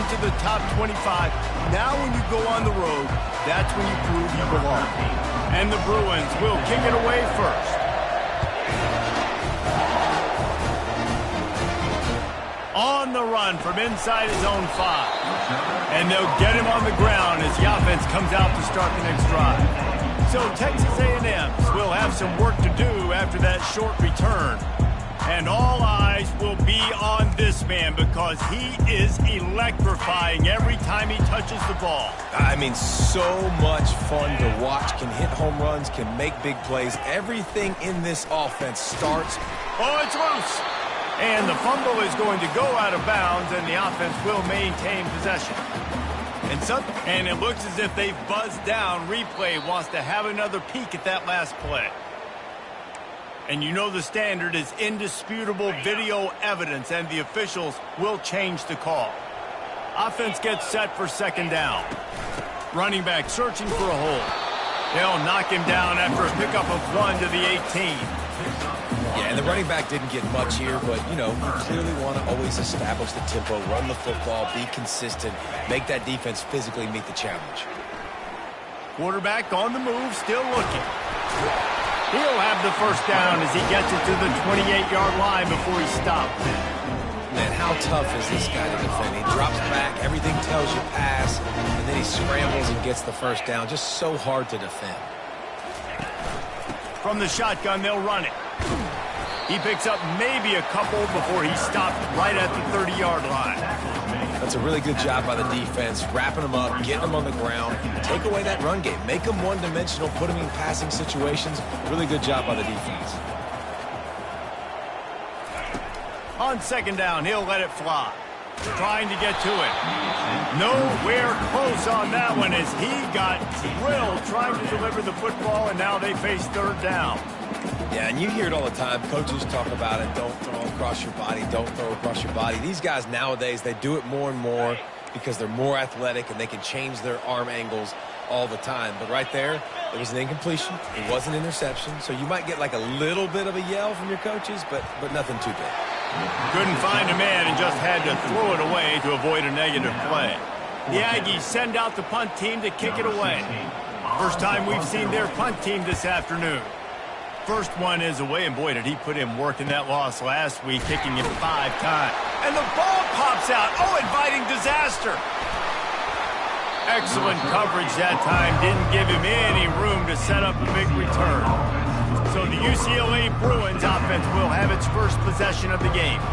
into the top 25. Now when you go on the road, that's when you prove you belong. And the Bruins will kick it away first. On the run from inside his own 5. And they'll get him on the ground as the offense comes out to start the next drive. So Texas A&M will have some work to do after that short return. And all eyes will be on this man because he is electrifying every time he touches the ball. I mean, so much fun to watch. Can hit home runs, can make big plays. Everything in this offense starts. Oh, it's loose. And the fumble is going to go out of bounds, and the offense will maintain possession. And it looks as if they've buzzed down. Replay wants to have another peek at that last play. And you know the standard is indisputable video evidence, and the officials will change the call. Offense gets set for second down. Running back searching for a hole. They'll knock him down after a pickup of 1 to the 18. Yeah, and the running back didn't get much here, but, you know, you clearly want to always establish the tempo, run the football, be consistent, make that defense physically meet the challenge. Quarterback on the move, still looking. He'll have the first down as he gets it to the 28-yard line before he stops. Man, how tough is this guy to defend? He drops back, everything tells you pass, and then he scrambles and gets the first down. Just so hard to defend. From the shotgun, they'll run it. He picks up maybe a couple before he stopped right at the 30-yard line. That's a really good job by the defense, wrapping them up, getting them on the ground, take away that run game, make them one-dimensional, put them in passing situations. Really good job by the defense. On second down, he'll let it fly. Trying to get to it. Nowhere close on that one as he got drilled trying to deliver the football, and now they face third down. Yeah, and you hear it all the time. Coaches talk about it. Don't throw across your body. Don't throw across your body. These guys nowadays, they do it more and more because they're more athletic and they can change their arm angles all the time. But right there, it was an incompletion. It was an interception. So you might get like a little bit of a yell from your coaches, but nothing too big. Couldn't find a man and just had to throw it away to avoid a negative play. The Aggies send out the punt team to kick it away. First time we've seen their punt team this afternoon. First one is away, and boy, did he put in work in that loss last week, kicking it 5 times. And the ball pops out. Oh, inviting disaster. Excellent coverage that time. Didn't give him any room to set up a big return. So the UCLA Bruins offense will have its first possession of the game.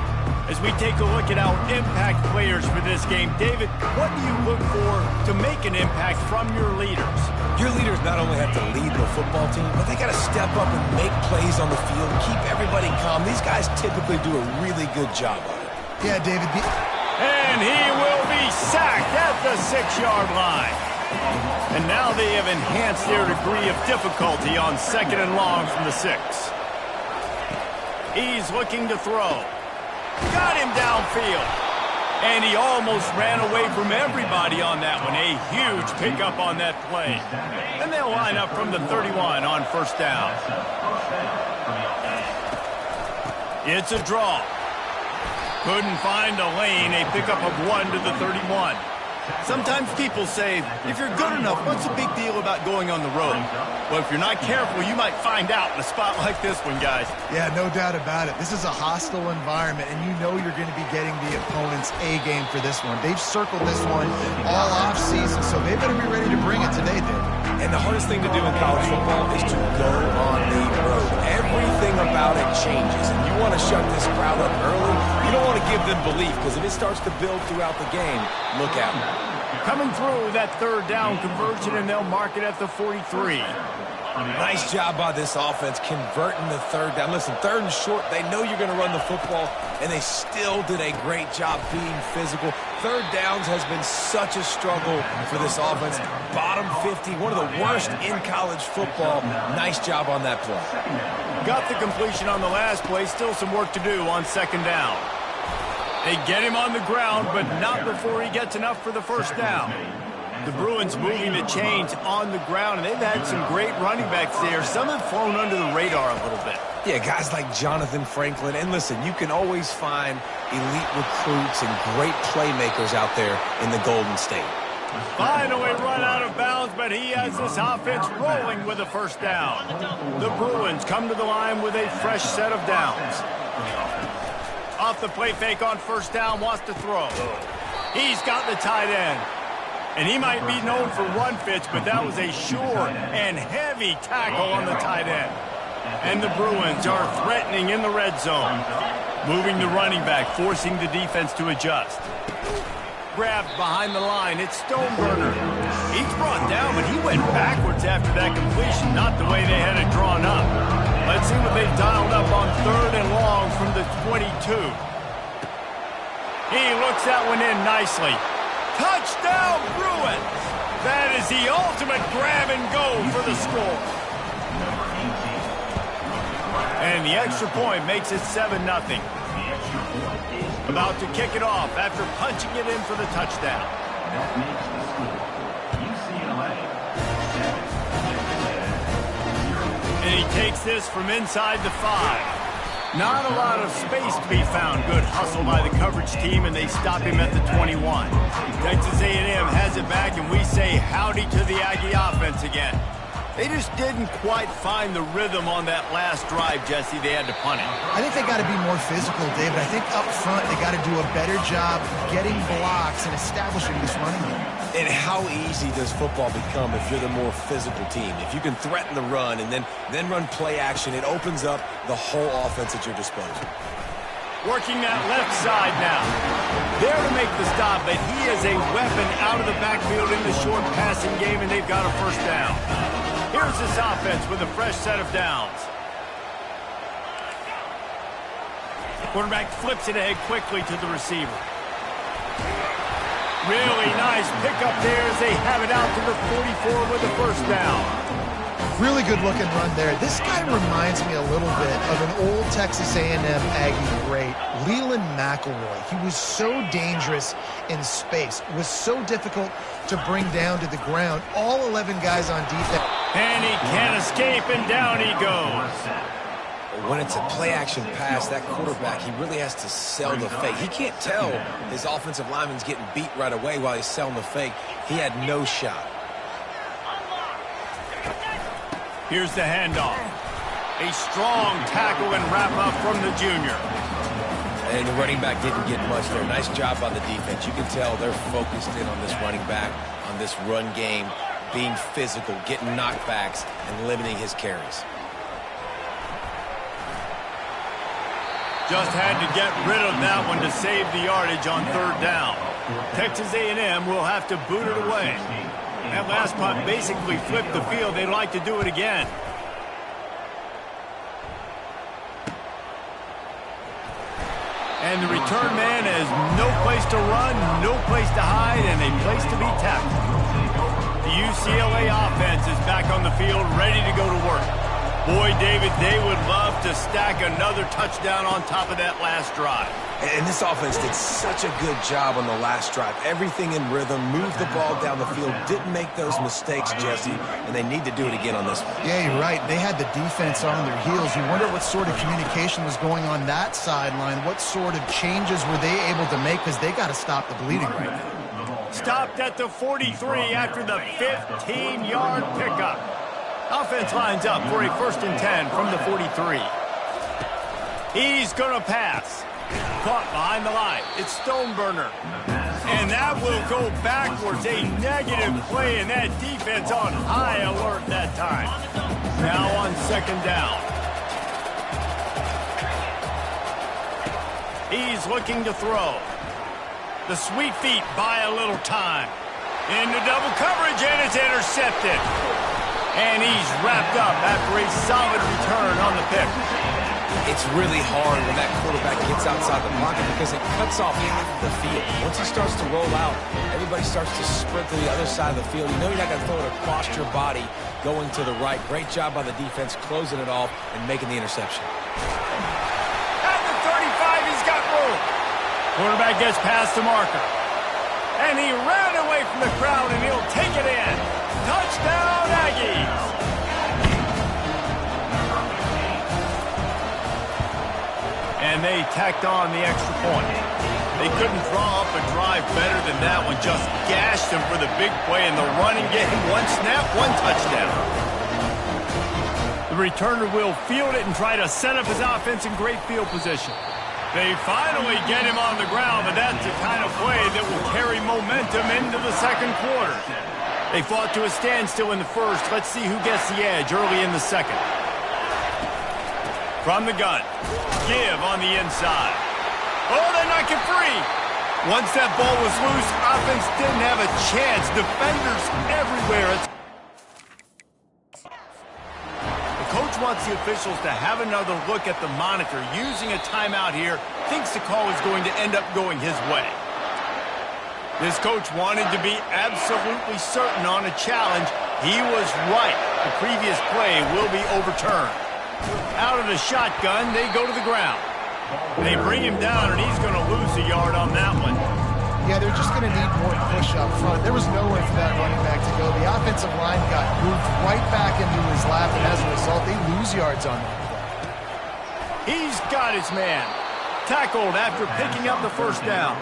As we take a look at our impact players for this game, David, what do you look for to make an impact from your leaders? Your leaders not only have to lead the football team, but they got to step up and make plays on the field, keep everybody calm. These guys typically do a really good job of it. Yeah, David. And he will be sacked at the 6-yard line. And now they have enhanced their degree of difficulty on second and long from the 6. He's looking to throw. Got him downfield. And he almost ran away from everybody on that one. A huge pickup on that play. And they'll line up from the 31 on first down. It's a draw. Couldn't find a lane. A pickup of 1 to the 31. Sometimes people say, if you're good enough, what's the big deal about going on the road? Well, if you're not careful, you might find out in a spot like this one, guys. Yeah, no doubt about it. This is a hostile environment, and you know you're going to be getting the opponent's A game for this one. They've circled this one all off season, so they better be ready to bring it today, Dave. And the hardest thing to do in college football is to go on the road. Everything about it changes, and you want to shut this crowd up early. You don't want to give them belief, because if it starts to build throughout the game, look out. Coming through that third down conversion, and they'll mark it at the 43. Nice job by this offense converting the third down. Listen, third and short, they know you're going to run the football, and they still did a great job being physical. Third downs has been such a struggle for this offense. Bottom 50, one of the worst in college football. Nice job on that play. Got the completion on the last play. Still some work to do on second down. They get him on the ground, but not before he gets enough for the first down. The Bruins moving the chains on the ground, and they've had some great running backs there. Some have flown under the radar a little bit. Yeah, guys like Jonathan Franklin. And listen, you can always find elite recruits and great playmakers out there in the Golden State. Finally run out of bounds, but he has this offense rolling with a first down. The Bruins come to the line with a fresh set of downs. Off the play fake on first down, wants to throw. He's got the tight end. And he might be known for one pitch, but that was a sure and heavy tackle on the tight end. And the Bruins are threatening in the red zone. Moving the running back, forcing the defense to adjust. Grabbed behind the line, it's Stoneburner. He's brought down, but he went backwards after that completion, not the way they had it drawn up. Let's see what they've dialed up on 3rd and long from the 22. He looks that one in nicely. Touchdown, Bruins! That is the ultimate grab and go for the score. And the extra point makes it 7-0. About to kick it off after punching it in for the touchdown. UCLA. And he takes this from inside the 5. Not a lot of space to be found. Good hustle by the coverage team, and they stop him at the 21. Texas A&M has it back, and we say howdy to the Aggie offense again. They just didn't quite find the rhythm on that last drive, Jesse. They had to punt it. I think they got to be more physical, David. I think up front they got to do a better job getting blocks and establishing this running game. And how easy does football become if you're the more physical team? If you can threaten the run and then run play action, it opens up the whole offense at your disposal. Working that left side now. There to make the stop, but he is a weapon out of the backfield in the short passing game, and they've got a first down. Here's this offense with a fresh set of downs. Quarterback flips it ahead quickly to the receiver. Really nice pickup there as they have it out to the 44 with the first down. Really good looking run there. This guy reminds me a little bit of an old Texas A&M Aggie great, Leland McElroy. He was so dangerous in space. It was so difficult to bring down to the ground. All 11 guys on defense. And he can't escape, and down he goes. When it's a play-action pass, that quarterback, he really has to sell the fake. He can't tell his offensive lineman's getting beat right away while he's selling the fake. He had no shot. Here's the handoff. A strong tackle and wrap-up from the junior. And the running back didn't get much there. Nice job by the defense. You can tell they're focused in on this running back, on this run game, being physical, getting knockbacks, and limiting his carries. Just had to get rid of that one to save the yardage on 3rd down. Texas A&M will have to boot it away. That last punt basically flipped the field. They'd like to do it again. And the return man has no place to run, no place to hide, and a place to be tackled. The UCLA offense is back on the field, ready to go to work. Boy, David, they would love to stack another touchdown on top of that last drive. And this offense did such a good job on the last drive. Everything in rhythm, moved the ball down the field, didn't make those mistakes, Jesse, and they need to do it again on this one. Yeah, you're right. They had the defense on their heels. You wonder what sort of communication was going on that sideline. What sort of changes were they able to make, because they got to stop the bleeding right now. Stopped at the 43 after the 15-yard pickup. Offense lines up for a 1st and 10 from the 43. He's going to pass. Caught behind the line. It's Stoneburner. And that will go backwards. A negative play, and that defense on high alert that time. Now on 2nd down. He's looking to throw. The sweet feet buy a little time. Into double coverage, and it's intercepted. And he's wrapped up after a solid return on the pick. It's really hard when that quarterback gets outside the pocket because it cuts off half the field. Once he starts to roll out, everybody starts to sprint to the other side of the field. You know you're not going to throw it across your body going to the right. Great job by the defense closing it off and making the interception. At the 35, he's got room. Quarterback gets past the marker. And he ran away from the crowd, and he'll take it in. Touchdown, Aggies! And they tacked on the extra point. They couldn't draw up a drive better than that one. Just gashed him for the big play in the running game. One snap, one touchdown. The returner will field it and try to set up his offense in great field position. They finally get him on the ground, but that's the kind of play that will carry momentum into the second quarter. They fought to a standstill in the first. Let's see who gets the edge early in the second. From the gun, give on the inside. Oh, they knock it free. Once that ball was loose, offense didn't have a chance. Defenders everywhere. The coach wants the officials to have another look at the monitor. Using a timeout here, thinks the call is going to end up going his way. This coach wanted to be absolutely certain on a challenge. He was right. The previous play will be overturned. Out of the shotgun, they go to the ground. They bring him down, and he's going to lose a yard on that one. Yeah, they're just going to need more push up front. There was nowhere for that running back to go. The offensive line got moved right back into his lap, and as a result, they lose yards on that play. He's got his man. Tackled after picking up the first down.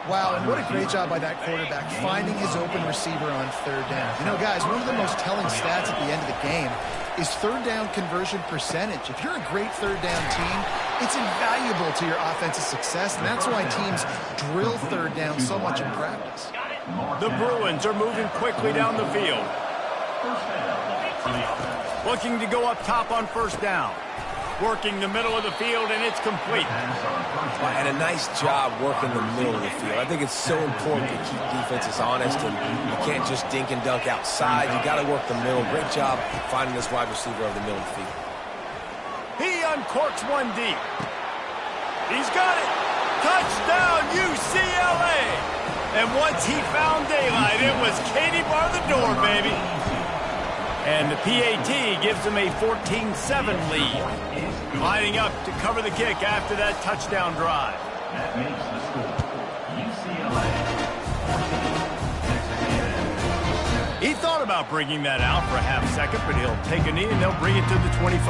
Wow, and what a great job by that quarterback finding his open receiver on third down. You know, guys, one of the most telling stats at the end of the game is third down conversion percentage. If you're a great third down team, it's invaluable to your offensive success, and that's why teams drill third down so much in practice. The Bruins are moving quickly down the field. Looking to go up top on first down. Working the middle of the field, and it's complete. And a nice job working the middle of the field. I think it's so important to keep defenses honest, and you can't just dink and dunk outside. You got to work the middle. Great job finding this wide receiver over the middle of the field. He uncorks one deep. He's got it. Touchdown, UCLA. And once he found daylight, it was Katie bar the door, baby. And the PAT gives them a 14-7 lead. Lining up to cover the kick after that touchdown drive. That makes the score UCLA 14. He thought about bringing that out for a half second, but he'll take a knee and they'll bring it to the 25.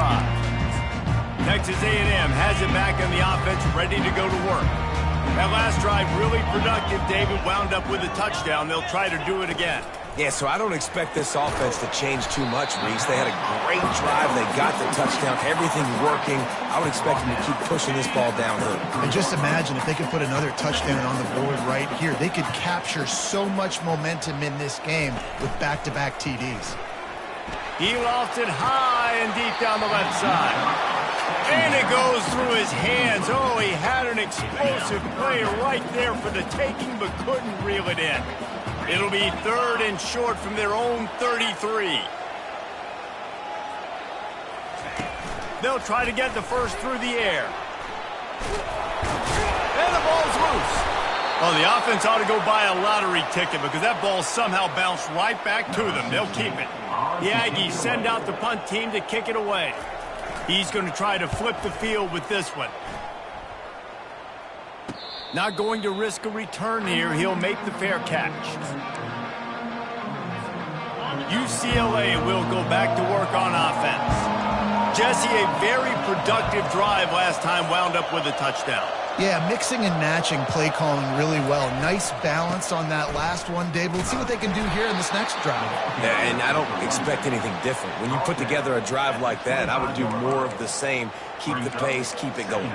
Texas A&M has it back on the offense, ready to go to work. That last drive really productive. David wound up with a touchdown. They'll try to do it again. Yeah, so I don't expect this offense to change too much, Reese. They had a great drive. They got the touchdown. Everything working. I would expect them to keep pushing this ball downhill. And just imagine if they could put another touchdown on the board right here. They could capture so much momentum in this game with back-to-back TDs. He lofted high and deep down the left side. And it goes through his hands. Oh, he had an explosive play right there for the taking, but couldn't reel it in. It'll be third and short from their own 33. They'll try to get the first through the air. And the ball's loose. Oh, the offense ought to go buy a lottery ticket because that ball somehow bounced right back to them. They'll keep it. The Aggies send out the punt team to kick it away. He's going to try to flip the field with this one. Not going to risk a return here. He'll make the fair catch. UCLA will go back to work on offense. Jesse, a very productive drive last time, wound up with a touchdown. Yeah, mixing and matching play calling really well. Nice balance on that last one, Dave. Let's see what they can do here in this next drive. Yeah, and I don't expect anything different. When you put together a drive like that, I would do more of the same. Keep the pace, keep it going.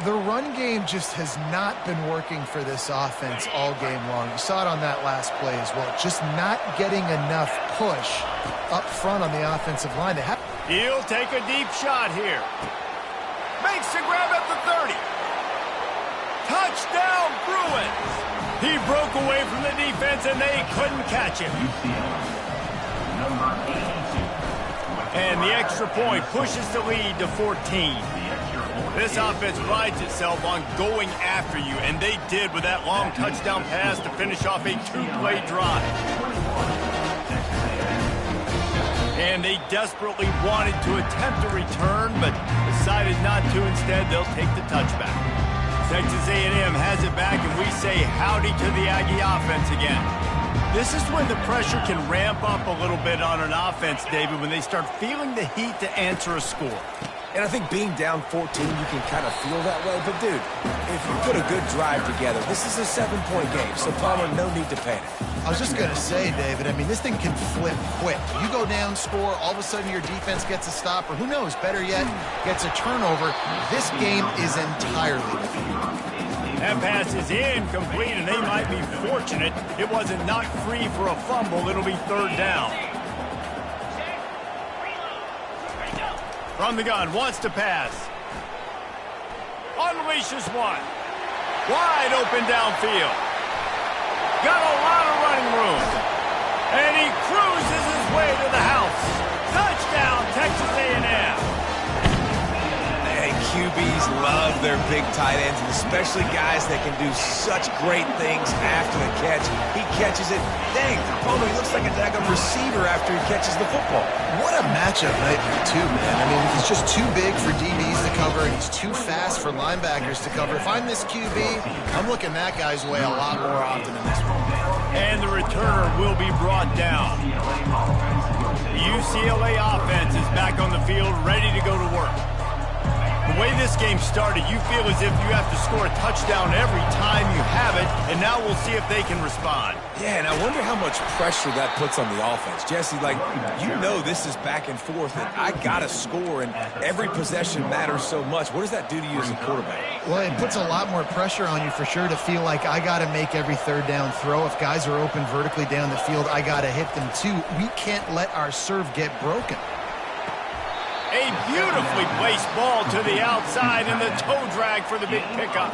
The run game just has not been working for this offense all game long. You saw it on that last play as well. Just not getting enough push up front on the offensive line. He'll take a deep shot here. Makes the grab at the 30. Touchdown, Bruins! He broke away from the defense, and they couldn't catch him. Number 82. And the extra point pushes the lead to 14. This offense prides itself on going after you, and they did with that long touchdown pass to finish off a two-play drive. And they desperately wanted to attempt a return, but decided not to. Instead, they'll take the touchback. Texas A&M has it back, and we say howdy to the Aggie offense again. This is when the pressure can ramp up a little bit on an offense, David, when they start feeling the heat to answer a score. And I think being down 14, you can kind of feel that way. But, dude, if you put a good drive together, this is a 7-point game. So, Palmer, no need to panic. I was just going to say, David, I mean, this thing can flip quick. You go down, score, all of a sudden your defense gets a stop, or who knows, better yet, gets a turnover. This game is entirely different. That pass is incomplete, and they might be fortunate it wasn't knocked free for a fumble. It'll be 3rd down. From the gun, wants to pass. Unleashes one. Wide open downfield. Got a lot of running room. And he cruises his way to the house. Touchdown, Texas A&M. Hey, QBs love their big tight ends, and especially guys that can do such great things after the catch. He catches it. Dang, Palmer, he looks like a daggone receiver after he catches the football. What a matchup nightmare, too, man. I mean, he's just too big for DBs to cover, and he's too fast for linebackers to cover. If I'm this QB, I'm looking that guy's way a lot more often than this one. And the returner will be brought down. The UCLA offense is back on the field, ready to go to work. The way this game started, you feel as if you have to score a touchdown every time you have it, and now we'll see if they can respond. Yeah, and I wonder how much pressure that puts on the offense. Jesse, like, you know this is back and forth, and I got to score, and every possession matters so much. What does that do to you as a quarterback? Well, it puts a lot more pressure on you for sure to feel like I got to make every 3rd down throw. If guys are open vertically down the field, I got to hit them too. We can't let our serve get broken. A beautifully placed ball to the outside and the toe drag for the big pickup.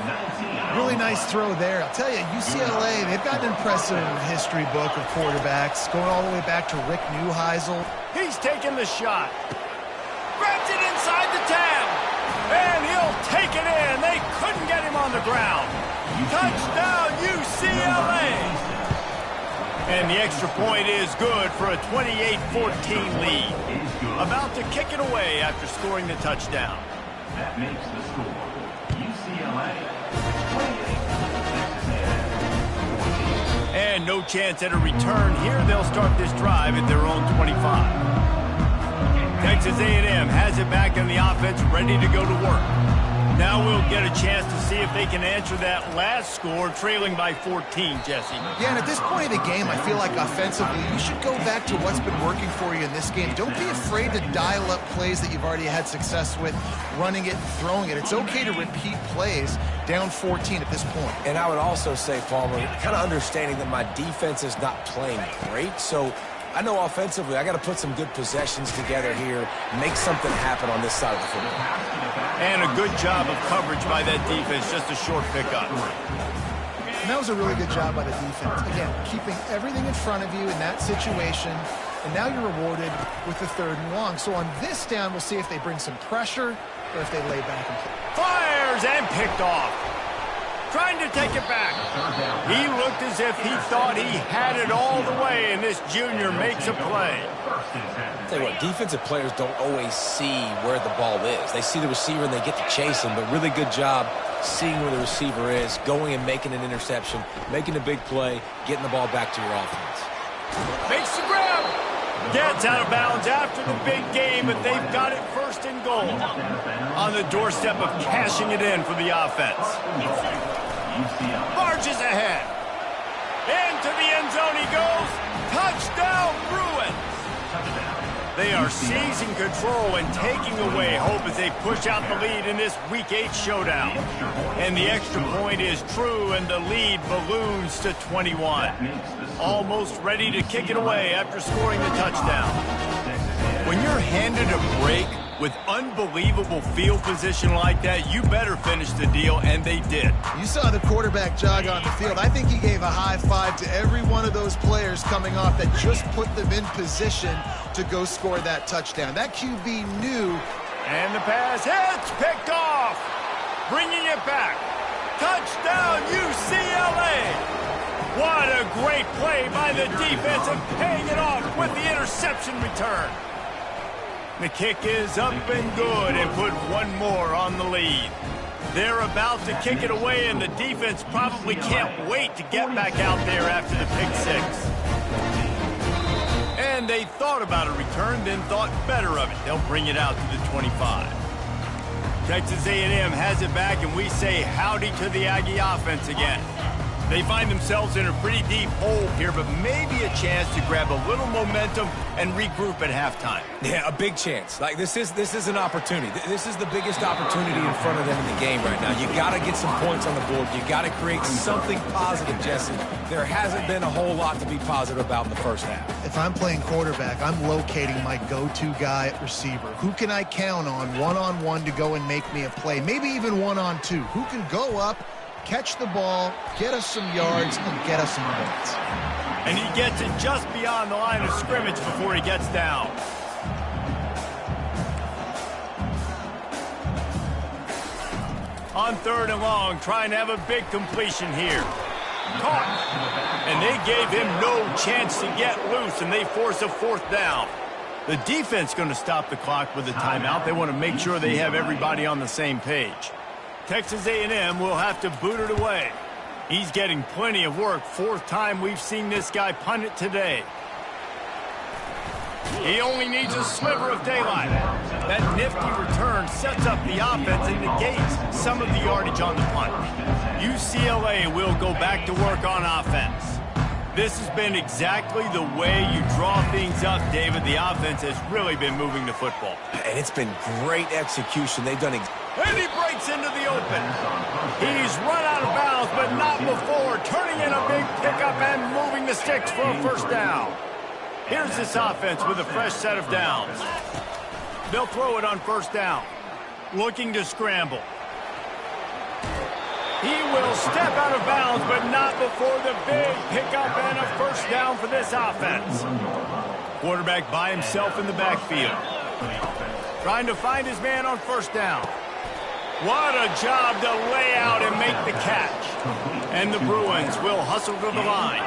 Really nice throw there. I'll tell you, UCLA, they've got an impressive history book of quarterbacks, going all the way back to Rick Neuheisel. He's taking the shot. Grabs it inside the 10. And he'll take it in. They couldn't get him on the ground. Touchdown, UCLA. And the extra point is good for a 28-14 lead. About to kick it away after scoring the touchdown. That makes the score UCLA 28, And no chance at a return here. They'll start this drive at their own 25. Texas A&M has it back in the offense, ready to go to work. Now we'll get a chance to see if they can answer that last score, trailing by 14, Jesse. Yeah, and at this point of the game, I feel like offensively, you should go back to what's been working for you in this game. Don't be afraid to dial up plays that you've already had success with, running it, throwing it. It's okay to repeat plays down 14 at this point. And I would also say, Palmer, kind of understanding that my defense is not playing great, so I know offensively I got to put some good possessions together here, make something happen on this side of the football. And a good job of coverage by that defense, just a short pickup. And that was a really good job by the defense. Again, keeping everything in front of you in that situation, and now you're rewarded with the 3rd and long. So on this down, we'll see if they bring some pressure or if they lay back and play. Fires and picked off. Trying to take it back. He looked as if he thought he had it all the way, and this junior makes a play. Tell you what, defensive players don't always see where the ball is. They see the receiver and they get to chase him, but really good job seeing where the receiver is, going and making an interception, making a big play, getting the ball back to your offense. Makes the grab. Gets out of bounds after the big game, but they've got it 1st and goal. On the doorstep of cashing it in for the offense. Marches ahead. Into the end zone he goes. Touchdown, Bruins. They are seizing control and taking away hope as they push out the lead in this Week 8 showdown. And the extra point is true, and the lead balloons to 21. Almost ready to kick it away after scoring the touchdown. When you're handed a break with unbelievable field position like that, you better finish the deal, and they did. You saw the quarterback jog on the field. I think he gave a high five to every one of those players coming off that just put them in position to go score that touchdown. That QB knew. And the pass hits, picked off. Bringing it back. Touchdown, UCLA. What a great play by the defense and paying it off with the interception return. The kick is up and good and put one more on the lead. They're about to kick it away, and the defense probably can't wait to get back out there after the pick 6. And they thought about a return, then thought better of it. They'll bring it out to the 25. Texas A&M has it back, and we say howdy to the Aggie offense again. They find themselves in a pretty deep hole here, but maybe a chance to grab a little momentum and regroup at halftime. Yeah, a big chance. Like, this is an opportunity. This is the biggest opportunity in front of them in the game right now. You got to get some points on the board. You got to create something positive, Jesse. There hasn't been a whole lot to be positive about in the first half. If I'm playing quarterback, I'm locating my go-to guy at receiver. Who can I count on one-on-one to go and make me a play? Maybe even one-on-two. Who can go up, catch the ball, get us some yards, and get us some points. And he gets it just beyond the line of scrimmage before he gets down. On 3rd and long, trying to have a big completion here. Caught. And they gave him no chance to get loose, and they force a 4th down. The defense going to stop the clock with a timeout. They want to make sure they have everybody on the same page. Texas A&M will have to boot it away. He's getting plenty of work. 4th time we've seen this guy punt it today. He only needs a sliver of daylight. That nifty return sets up the offense and negates some of the yardage on the punt. UCLA will go back to work on offense. This has been exactly the way you draw things up, David. The offense has really been moving the football. And it's been great execution. They've done and he breaks into the open. He's run out of bounds, but not before turning in a big pickup and moving the sticks for a 1st down. Here's this offense with a fresh set of downs. They'll throw it on 1st down. Looking to scramble. He will step out of bounds, but not before the big pickup and a 1st down for this offense. Quarterback by himself in the backfield. Trying to find his man on 1st down. What a job to lay out and make the catch. And the Bruins will hustle to the line.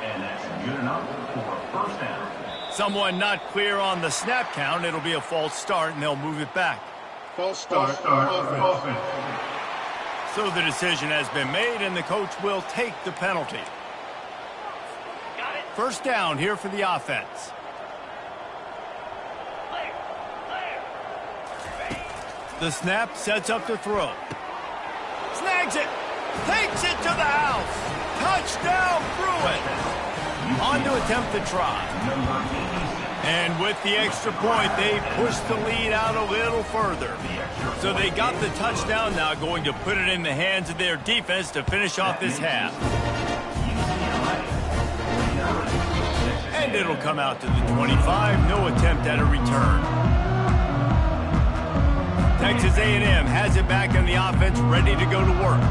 And that's good enough for 1st down. Someone not clear on the snap count. It'll be a false start, and they'll move it back. False start. Offense. So the decision has been made, and the coach will take the penalty. 1st down here for the offense. The snap sets up to throw. Snags it. Takes it to the house. Touchdown, Bruins. On to attempt the try. And with the extra point, they push the lead out a little further. So they got the touchdown, now going to put it in the hands of their defense to finish off this half. And it'll come out to the 25. No attempt at a return. Texas A&M has it back on the offense, ready to go to work.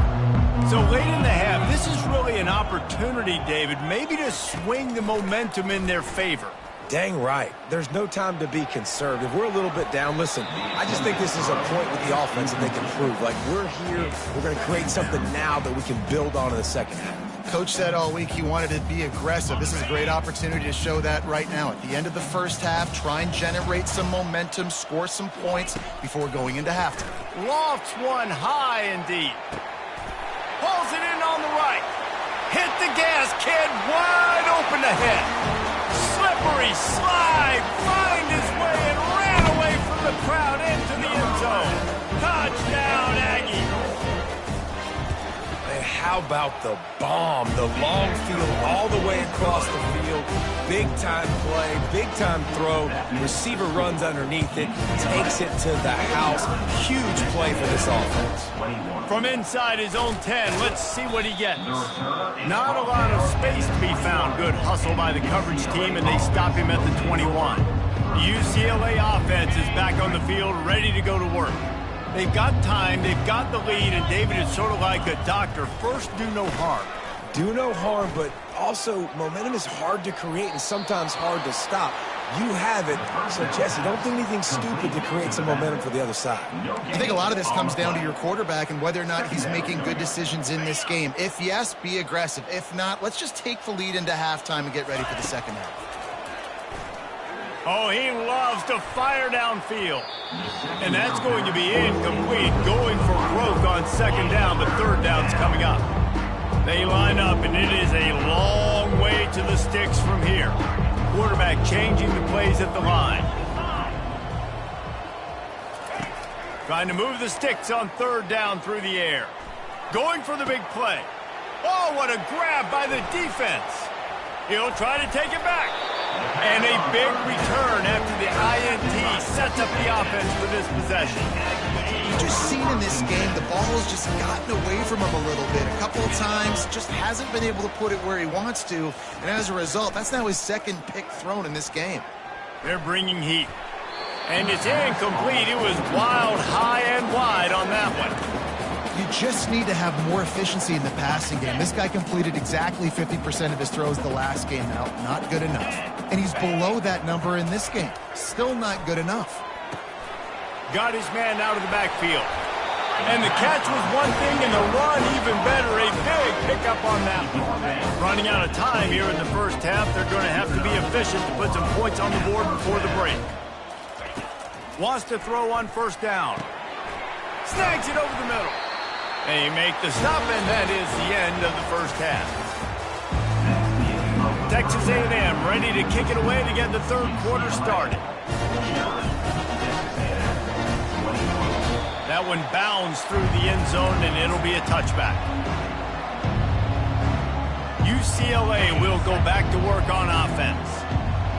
So late in the half, this is really an opportunity, David, maybe to swing the momentum in their favor. Dang right. There's no time to be conservative. We're a little bit down. Listen, I just think this is a point with the offense that they can prove. Like, we're here, we're going to create something now that we can build on in the 2nd half. Coach said all week he wanted to be aggressive. This is a great opportunity to show that right now. At the end of the 1st half, try and generate some momentum, score some points before going into halftime. Lofts one high and deep. Pulls it in on the right. Hit the gas, kid. Wide open ahead. Slippery slide. Find his way and ran away from the crowd into the end zone. Touchdown, Aggie. How about the bomb, the long field all the way across the field, big-time play, big-time throw, receiver runs underneath it, takes it to the house. Huge play for this offense. From inside his own 10, let's see what he gets. Not a lot of space to be found. Good hustle by the coverage team, and they stop him at the 21. The UCLA offense is back on the field, ready to go to work. They've got time, they've got the lead, and David is sort of like a doctor. First, do no harm. Do no harm, but also momentum is hard to create and sometimes hard to stop. You have it, so Jesse, don't do anything stupid to create some momentum for the other side. I think a lot of this comes down to your quarterback and whether or not he's making good decisions in this game. If yes, be aggressive. If not, let's just take the lead into halftime and get ready for the 2nd half. Oh, he loves to fire downfield. And that's going to be incomplete. Going for broke on 2nd down, but 3rd down's coming up. They line up, and it is a long way to the sticks from here. Quarterback changing the plays at the line. Trying to move the sticks on third down through the air. Going for the big play. Oh, what a grab by the defense. He'll try to take it back. And a big return after the INT sets up the offense for this possession. You've just seen in this game, the ball has just gotten away from him a little bit. A couple of times, just hasn't been able to put it where he wants to. And as a result, that's now his second pick thrown in this game. They're bringing heat. And it's incomplete. It was wild, high and wide on that one. You just need to have more efficiency in the passing game. This guy completed exactly 50% of his throws the last game out. Not good enough. And he's below that number in this game. Still not good enough. Got his man out of the backfield. And the catch was one thing, and the run even better. A big pickup on that one. Running out of time here in the first half. They're going to have to be efficient to put some points on the board before the break. Wants to throw on first down. Snags it over the middle. They make the stop, and that is the end of the first half. Texas A&M ready to kick it away to get the third quarter started. That one bounds through the end zone, and it'll be a touchback. UCLA will go back to work on offense.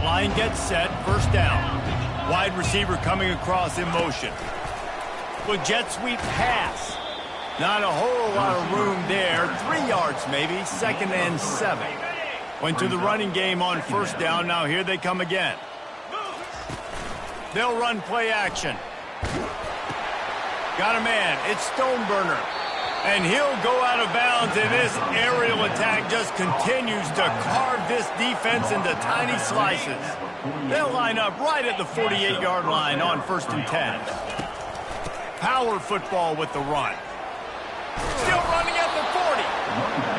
Line gets set, first down. Wide receiver coming across in motion. With jet sweep pass. Not a whole lot of room there. 3 yards maybe, 2nd and 7. Went to the running game on first down. Now here they come again. They'll run play action. Got a man. It's Stoneburner. And he'll go out of bounds, and this aerial attack just continues to carve this defense into tiny slices. They'll line up right at the 48-yard line on 1st and 10. Power football with the run. Still running at the 40.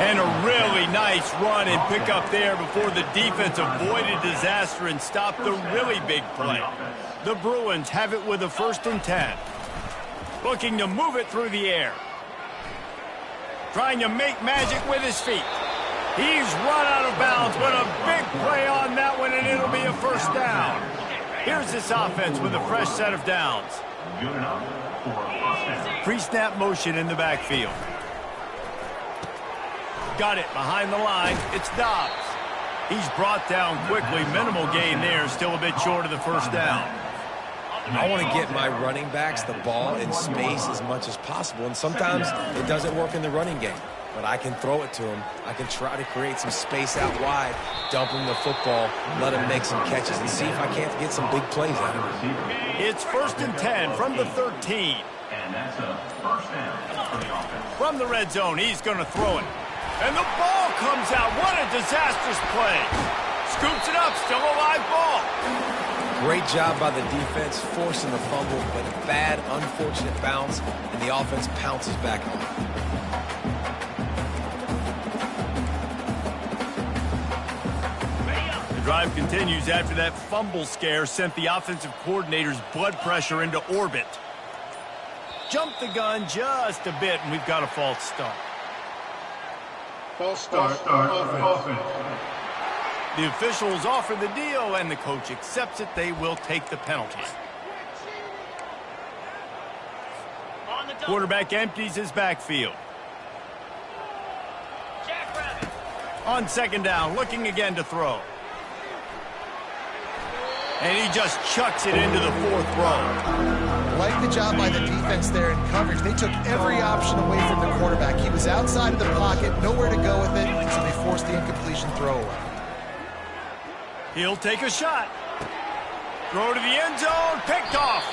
And a really nice run and pick up there before the defense avoided disaster and stopped the really big play. The Bruins have it with a 1st and 10. Looking to move it through the air. Trying to make magic with his feet. He's run out of bounds, but a big play on that one, and it'll be a first down. Here's this offense with a fresh set of downs. Pre-snap motion in the backfield. Got it behind the line. It's Dobbs. He's brought down quickly. Minimal gain there. Still a bit short of the first down. I want to get my running backs the ball in space as much as possible, and sometimes it doesn't work in the running game. But I can throw it to him. I can try to create some space out wide, dump him the football, let him make some catches, and see if I can't get some big plays out of him. It's 1st and 10 from the 13. And that's a first down for the offense. From the red zone, he's going to throw it. And the ball comes out. What a disastrous play. Scoops it up, still a live ball. Great job by the defense, forcing the fumble, but a bad, unfortunate bounce, and the offense pounces back on it. The drive continues after that fumble scare sent the offensive coordinator's blood pressure into orbit. Jumped the gun just a bit, and we've got a false start. False start. Offense. The officials offer the deal, and the coach accepts it. They will take the penalty. Quarterback empties his backfield. On 2nd down, looking again to throw. And he just chucks it into the 4th row. Like the job by the defense there in coverage. They took every option away from the quarterback. He was outside of the pocket, nowhere to go with it, so they forced the incompletion throwaway. He'll take a shot. Throw to the end zone, picked off.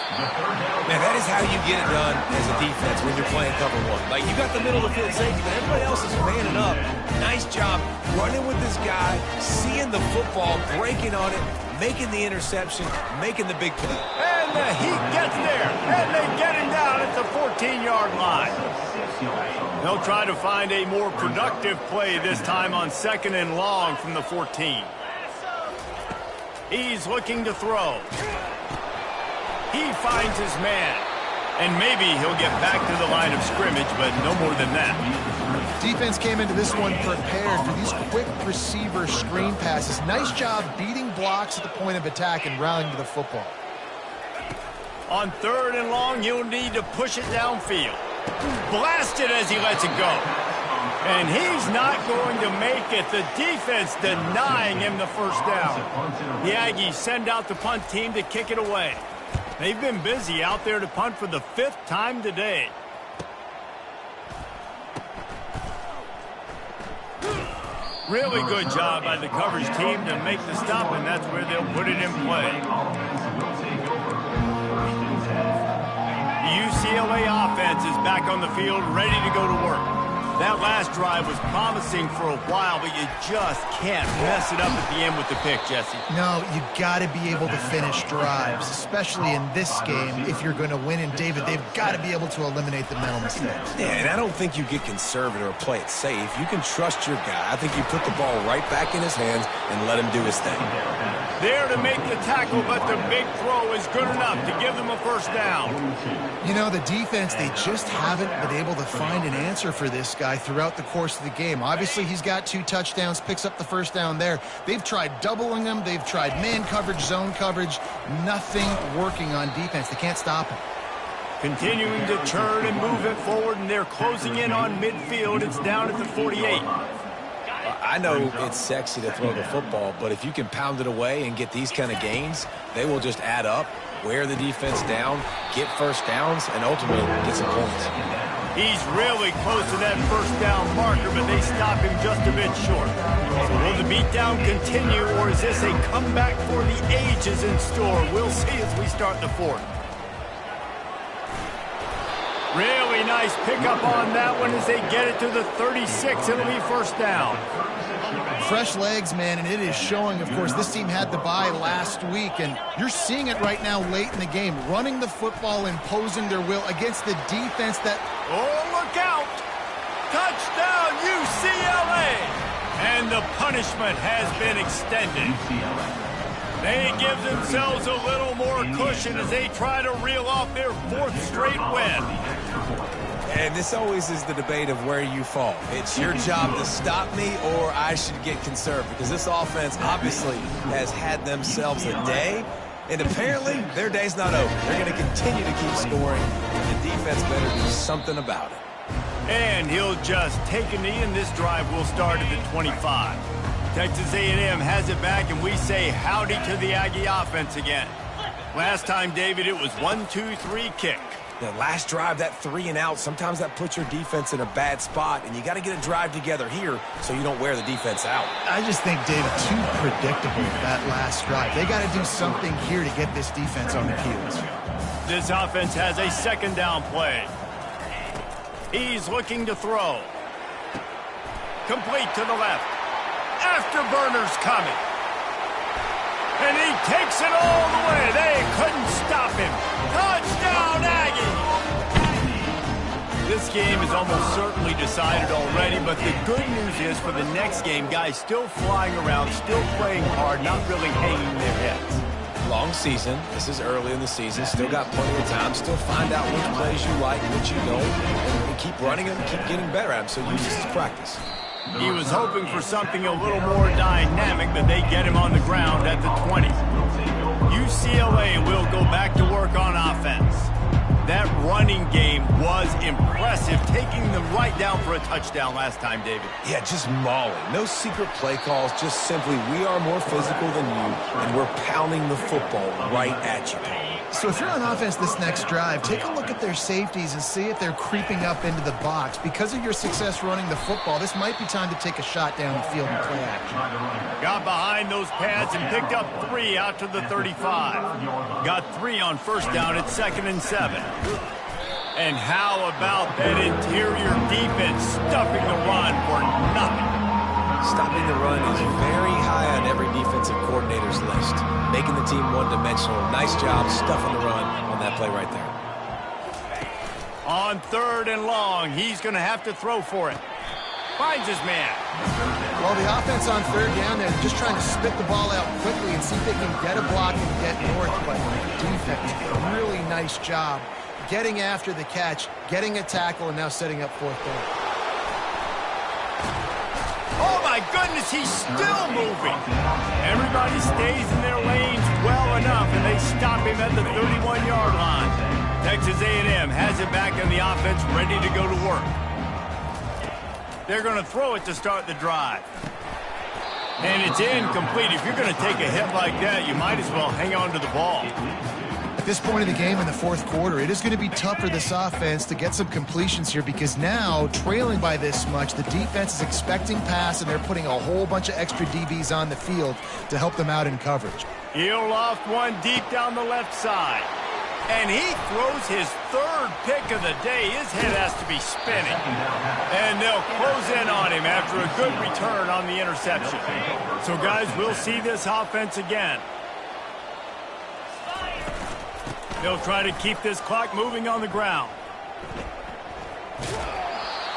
Man, that is how you get it done as a defense when you're playing cover one. Like, you got the middle of the field safety, but everybody else is manning up. Nice job running with this guy, seeing the football, breaking on it, making the interception, making the big play. And the heat gets there, and they get him down at the 14-yard line. They'll try to find a more productive play this time on 2nd and long from the 14. He's looking to throw. He finds his man. And maybe he'll get back to the line of scrimmage, but no more than that. Defense came into this one prepared for these quick receiver screen passes. Nice job beating blocks at the point of attack and rallying to the football. On 3rd and long, he'll need to push it downfield. Blasted as he lets it go. And he's not going to make it. The defense denying him the first down. The Aggies send out the punt team to kick it away. They've been busy out there to punt for the 5th time today. Really good job by the coverage team to make the stop, and that's where they'll put it in play. The UCLA offense is back on the field, ready to go to work. That last drive was promising for a while, but you just can't mess it up at the end with the pick, Jesse. No, you got to be able to finish drives, especially in this game. If you're going to win, and David, they've got to be able to eliminate the mental mistakes. Yeah, and I don't think you get conservative or play it safe. You can trust your guy. I think you put the ball right back in his hands and let him do his thing. There to make the tackle, but the big throw is good enough to give them a first down. You know, the defense, they just haven't been able to find an answer for this guy throughout the course of the game. Obviously, he's got 2 touchdowns, picks up the first down there. They've tried doubling him. They've tried man coverage, zone coverage. Nothing working on defense. They can't stop him. Continuing to turn and move it forward, and they're closing in on midfield. It's down at the 48. I know it's sexy to throw the football, but if you can pound it away and get these kind of gains, they will just add up, wear the defense down, get first downs, and ultimately get some points. He's really close to that first down marker, but they stop him just a bit short. So will the beatdown continue, or is this a comeback for the ages in store? We'll see as we start the 4th. Really nice pickup on that one as they get it to the 36. It'll be first down. Fresh legs, man, and it is showing. Of course, this team had the bye last week, and you're seeing it right now late in the game. Running the football, imposing their will against the defense that... Oh, look out! Touchdown, UCLA! And the punishment has been extended. They give themselves a little more cushion as they try to reel off their 4th straight win. And this always is the debate of where you fall. It's your job to stop me, or I should get conservative, because this offense obviously has had themselves a day, and apparently their day's not over. They're going to continue to keep scoring, and the defense better do something about it. And he'll just take a knee, and this drive will start at the 25. Texas A&M has it back, and we say howdy to the Aggie offense again. Last time, David, it was 1-2-3 kick. The last drive, that 3 and out, sometimes that puts your defense in a bad spot, and you got to get a drive together here so you don't wear the defense out. I just think, David, too predictable, that last drive. They got to do something here to get this defense on the heels. This offense has a 2nd down play. He's looking to throw. Complete to the left. Afterburner's coming. And he takes it all the way. They couldn't stop him. Touchdown, Aggie! This game is almost certainly decided already, but the good news is for the next game, guys still flying around, still playing hard, not really hanging their heads. Long season. This is early in the season. Still got plenty of time. Still find out which plays you like, which you don't, and keep running them, keep getting better at them. So use this as practice. He was hoping for something a little more dynamic, but they get him on the ground at the 20. UCLA will go back to work on offense. That running game was impressive, taking them right down for a touchdown last time, David. Yeah, just mauling. No secret play calls, just simply we are more physical than you, and we're pounding the football right at you. So if you're on offense this next drive, take a look at their safeties and see if they're creeping up into the box. Because of your success running the football, this might be time to take a shot down the field and play action. Got behind those pads and picked up 3 out to the 35. Got 3 on first down at 2nd and 7. And how about that interior defense stuffing the run for nothing? Stopping the run is very high on every defensive coordinator's list. Making the team one-dimensional. Nice job stuffing the run on that play right there. On 3rd and long, he's going to have to throw for it. Finds his man. Well, the offense on 3rd down, they're just trying to spit the ball out quickly and see if they can get a block and get north. But defense, really nice job getting after the catch, getting a tackle, and now setting up 4th down. Oh, my my goodness, he's still moving. Everybody stays in their lanes well enough, and they stop him at the 31-yard line. Texas A&M has it back in the offense, ready to go to work. They're going to throw it to start the drive. And it's incomplete. If you're going to take a hit like that, you might as well hang on to the ball. At this point of the game in the fourth quarter, it is going to be tough for this offense to get some completions here because now, trailing by this much, the defense is expecting pass, and they're putting a whole bunch of extra DBs on the field to help them out in coverage. He'll loft one deep down the left side. And he throws his third pick of the day. His head has to be spinning. And they'll close in on him after a good return on the interception. So, guys, we'll see this offense again. They'll try to keep this clock moving on the ground.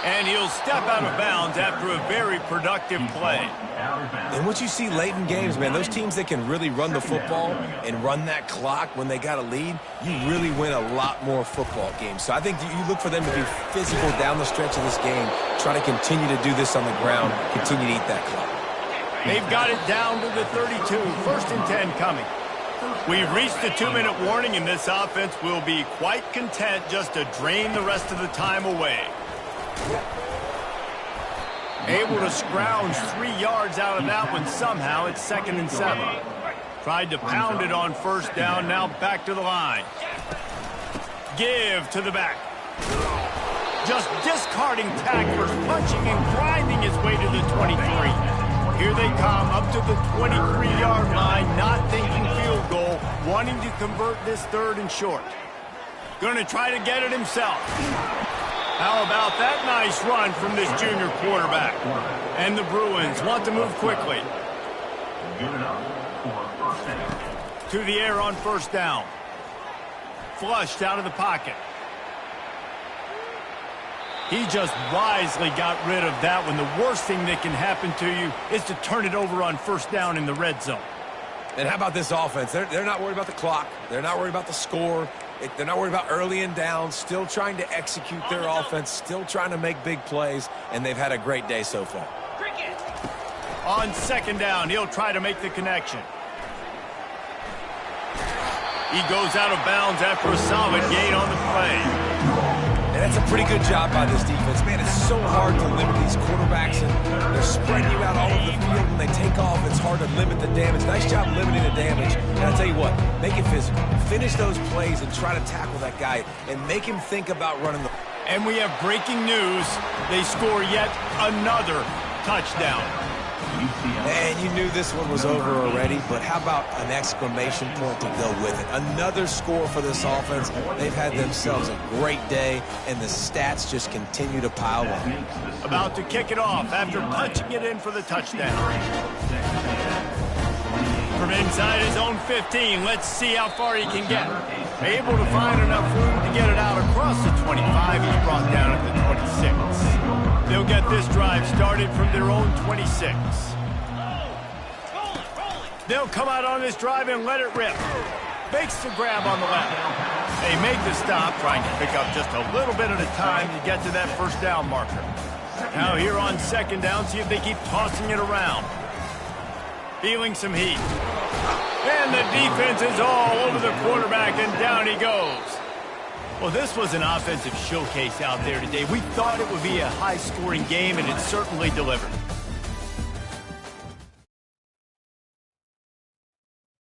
And he'll step out of bounds after a very productive play. And what you see late in games, man, those teams that can really run the football and run that clock when they got a lead, you really win a lot more football games. So I think you look for them to be physical down the stretch of this game, try to continue to do this on the ground, continue to eat that clock. They've got it down to the 32, 1st and 10 coming. We've reached the 2-minute warning, and this offense will be quite content just to drain the rest of the time away. Able to scrounge 3 yards out of that one somehow. It's 2nd and 7. Tried to pound it on 1st down, now back to the line. Give to the back. Just discarding tacklers, punching and grinding his way to the 23. Here they come up to the 23-yard line, not thinking field goal, wanting to convert this 3rd and short. Going to try to get it himself. How about that nice run from this junior quarterback? And the Bruins want to move quickly. To the air on 1st down. Flushed out of the pocket. He just wisely got rid of that one. The worst thing that can happen to you is to turn it over on 1st down in the red zone. And how about this offense? They're not worried about the clock. They're not worried about the score. They're not worried about early and down. Still trying to execute their offense. Still trying to make big plays. And they've had a great day so far. On 2nd down, he'll try to make the connection. He goes out of bounds after a solid gain on the play. And that's a pretty good job by this defense. Man, it's so hard to limit these quarterbacks, and they're spreading you out all over the field. When they take off, it's hard to limit the damage. Nice job limiting the damage. And I'll tell you what, make it physical. Finish those plays and try to tackle that guy and make him think about running the... And we have breaking news. They score yet another touchdown. And you knew this one was over already, but how about an exclamation point to go with it? Another score for this offense. They've had themselves a great day, and the stats just continue to pile on. About to kick it off after punching it in for the touchdown. From inside his own 15, let's see how far he can get. Able to find enough room to get it out across the 25. He's brought down at the 26. They'll get this drive started from their own 26. They'll come out on this drive and let it rip. Makes the grab on the left. They make the stop, trying to pick up just a little bit at a time to get to that 1st down marker. Now here on 2nd down, see if they keep tossing it around. Feeling some heat. And the defense is all over the quarterback, and down he goes. Well, this was an offensive showcase out there today. We thought it would be a high-scoring game, and it certainly delivered.